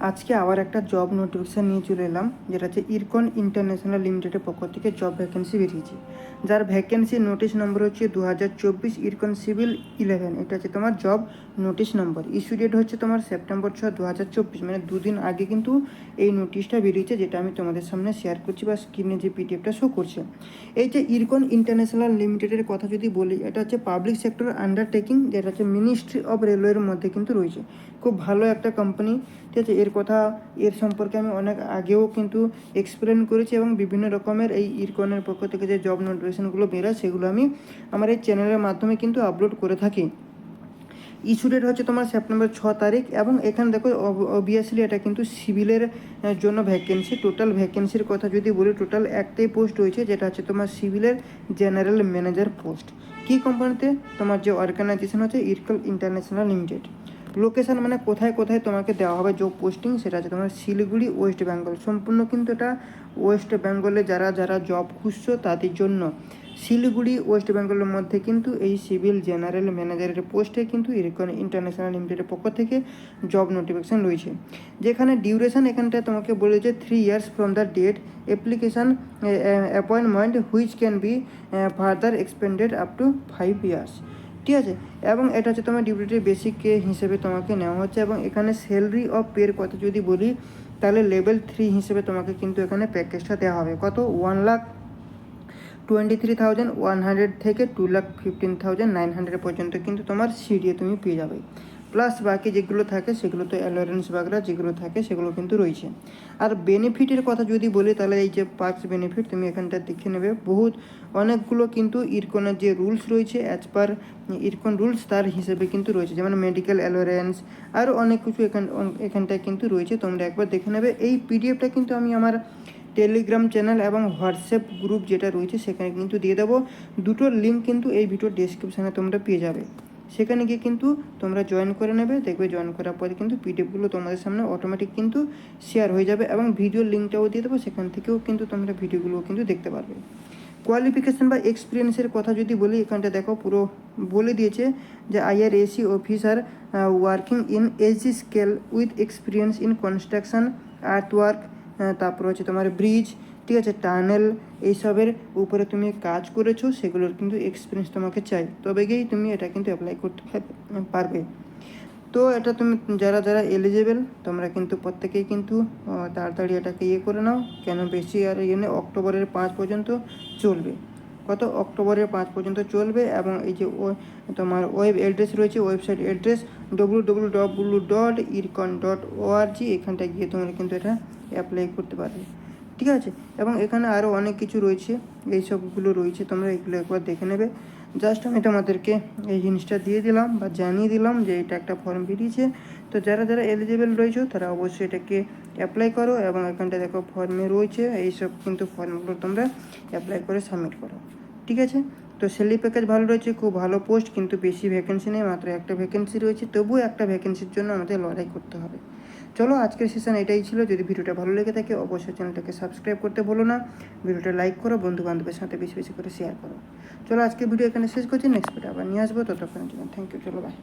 আজকে আবার একটা জব নোটিফিকেশান নিয়ে চলে এলাম, যেটা হচ্ছে ইরকন ইন্টারন্যাশনাল লিমিটেডের পক্ষ থেকে জব ভ্যাকেন্সি বেরিয়েছে, যার ভ্যাকেন্সি নোটিশ নম্বর হচ্ছে 2024 ইরকন সিভিল 11। এটা হচ্ছে তোমার জব নোটিশ নম্বর। ইস্যু ডেট হচ্ছে তোমার সেপ্টেম্বর 6, 2024, মানে দুদিন আগে কিন্তু এই নোটিশটা বেরিয়েছে, যেটা আমি তোমাদের সামনে শেয়ার করছি বা স্ক্রিনে যে পিডিএফটা শো করছে। এই যে ইরকন ইন্টারন্যাশনাল লিমিটেডের কথা যদি বলি, এটা হচ্ছে পাবলিক সেক্টর আন্ডারটেকিং, যেটা হচ্ছে মিনিস্ট্রি অফ রেলওয়ের মধ্যে কিন্তু রয়েছে। খুব ভালো একটা কোম্পানি, ঠিক আছে। এর সম্পর্কে আমি অনেক আগেও কিন্তু এক্সপ্লেন করেছি, এবং বিভিন্ন রকমের এই ইরকনের পক্ষ থেকে যে জব নোটিফিকেশনগুলো বেরোয় সেগুলো আমি আমার এই চ্যানেলের মাধ্যমে কিন্তু আপলোড করে থাকি। ইস্যু ডেট হচ্ছে তোমার সেপ্টেম্বর 6 তারিখ, এবং এখানে দেখো অবভিয়াসলি এটা কিন্তু সিভিলের জন্য ভ্যাকেন্সি। টোটাল ভ্যাকেন্সির কথা যদি বলি, টোটাল একটাই পোস্ট রয়েছে, যেটা হচ্ছে তোমার সিভিলের জেনারেল ম্যানেজার পোস্ট। কী কোম্পানিতে? তোমার যে অর্গানাইজেশন হচ্ছে ইরকন ইন্টারন্যাশনাল লিমিটেড। লোকেশান মানে কোথায় কোথায় তোমাকে দেওয়া হবে জব পোস্টিং, সেটা আছে তোমার শিলিগুড়ি, ওয়েস্ট বেঙ্গল। সম্পূর্ণ কিন্তু এটা ওয়েস্ট বেঙ্গলে যারা যারা জব খুঁজছো তাদের জন্য। শিলিগুড়ি ওয়েস্ট বেঙ্গলের মধ্যে কিন্তু এই সিভিল জেনারেল ম্যানেজারের পোস্টে কিন্তু ইরকন ইন্টারন্যাশনাল লিমিটেডের পক্ষ থেকে জব নোটিফিকেশান রয়েছে, যেখানে ডিউরেশন এখানটায় তোমাকে বলেছে 3 years from the date application appointment which can be further expended up to 5 years. ঠিক আছে। এবং এটা হচ্ছে তোমার ডিউটি বেসিক হিসেবে তোমাকে নেওয়া হচ্ছে, এবং এখানে স্যালারি অফ পের কথা যদি বলি, তাহলে লেভেল 3 হিসেবে তোমাকে কিন্তু এখানে প্যাকেজটা দেওয়া হবে। কত? 1,23,100 থেকে 2,15,900 পর্যন্ত কিন্তু তোমার সিডিএ তুমি পেয়ে যাবে। প্লাস বাকি যেগুলো থাকে সেগুলো তো অ্যালোরেন্স বাগরা যেগুলো থাকে সেগুলো কিন্তু রয়েছে। আর বেনিফিটের কথা যদি বলি, তাহলে এই যে পার্কস বেনিফিট তুমি এখানটা দেখে নেবে, অনেকগুলো কিন্তু ইরকনের যে রুলস রয়েছে, অ্যাজ পার ইরকন রুলস তার হিসেবে কিন্তু রয়েছে, যেমন মেডিকেল অ্যালোরেন্স, আরও অনেক কিছু এখানটায় কিন্তু রয়েছে। তোমরা একবার দেখে নেবে। এই পিডিএফটা কিন্তু আমি আমার টেলিগ্রাম চ্যানেল এবং হোয়াটসঅ্যাপ গ্রুপ যেটা রয়েছে সেখানে কিন্তু দিয়ে দেবো। দুটোর লিঙ্ক কিন্তু এই ভিডিওর ডেসক্রিপশানে তোমরা পেয়ে যাবে। সেখানে গিয়ে কিন্তু তোমরা জয়েন করে নেবে। দেখবে জয়েন করার পরে কিন্তু পিডিএফগুলো তোমাদের সামনে অটোমেটিক কিন্তু শেয়ার হয়ে যাবে, এবং ভিডিওর লিঙ্কটাও দিয়ে দেবো, সেখান থেকেও কিন্তু তোমরা ভিডিওগুলো কিন্তু দেখতে পারবে। কোয়ালিফিকেশান বা এক্সপিরিয়েন্সের কথা যদি বলি, এখানটা দেখো পুরো বলে দিয়েছে যে IRAC officer working in AC scale with experience in construction, earthwork, তারপর হচ্ছে তোমার ব্রিজ, ঠিক আছে, টানেল, এইসবের উপরে তুমি কাজ করেছো, সেগুলোর কিন্তু এক্সপিরিয়েন্স তোমাকে চাই, তবে গিয়েই তুমি এটা কিন্তু অ্যাপ্লাই করতে পারবে। তো এটা তুমি যারা যারা এলিজেবল, তোমরা কিন্তু প্রত্যেকেই কিন্তু তাড়াতাড়ি এটাকে করে নাও, কেন বেশি আর অক্টোবরের 5 পর্যন্ত চলবে। কত? অক্টোবরের 5 পর্যন্ত চলবে। এবং এই যে তোমার ওয়েব অ্যাড্রেস রয়েছে, ওয়েবসাইট অ্যাড্রেস www.ircon.org, এখানটায় গিয়ে তোমরা কিন্তু এটা অ্যাপ্লাই করতে পারবে। ঠিক আছে। এবং এখানে আরও অনেক কিছু রয়েছে, এই সবগুলো রয়েছে, তোমরা এগুলো একবার দেখে নেবে। জাস্ট আমি তোমাদেরকে এই জিনিসটা দিয়ে দিলাম বা জানিয়ে দিলাম যে এটা একটা ফর্ম বেরিয়েছে। তো যারা যারা এলিজিবল রয়েছে তারা অবশ্যই এটাকে অ্যাপ্লাই করো, এবং এখানটা দেখো ফর্মে রয়েছে এইসব কিন্তু ফর্মগুলো তোমরা অ্যাপ্লাই করে সাবমিট করো। ঠিক আছে। তো স্যালারি প্যাকেজ ভালো রয়েছে, খুব ভালো পোস্ট, কিন্তু বেশি ভ্যাকেন্সি নেই, মাত্র একটা ভ্যাকেন্সি রয়েছে। তবুও একটা ভ্যাকেন্সির জন্য আমাদের লড়াই করতে হবে। চলো, আজকের সেশন এটাই ছিল। যদি ভিডিওটা ভালো লেগে থাকে অবশ্যই চ্যানেলটাকে সাবস্ক্রাইব করতে ভুলো না, ভিডিওটা লাইক করো, বন্ধু বান্ধবের সাথে বেশি বেশি করে শেয়ার করো। চলো, আজকের ভিডিও এখানে শেষ করছি। নেক্সট ভিডিও আবার নিয়ে আসবো, ততক্ষণের জন্য থ্যাংক ইউ। চলো, বাই।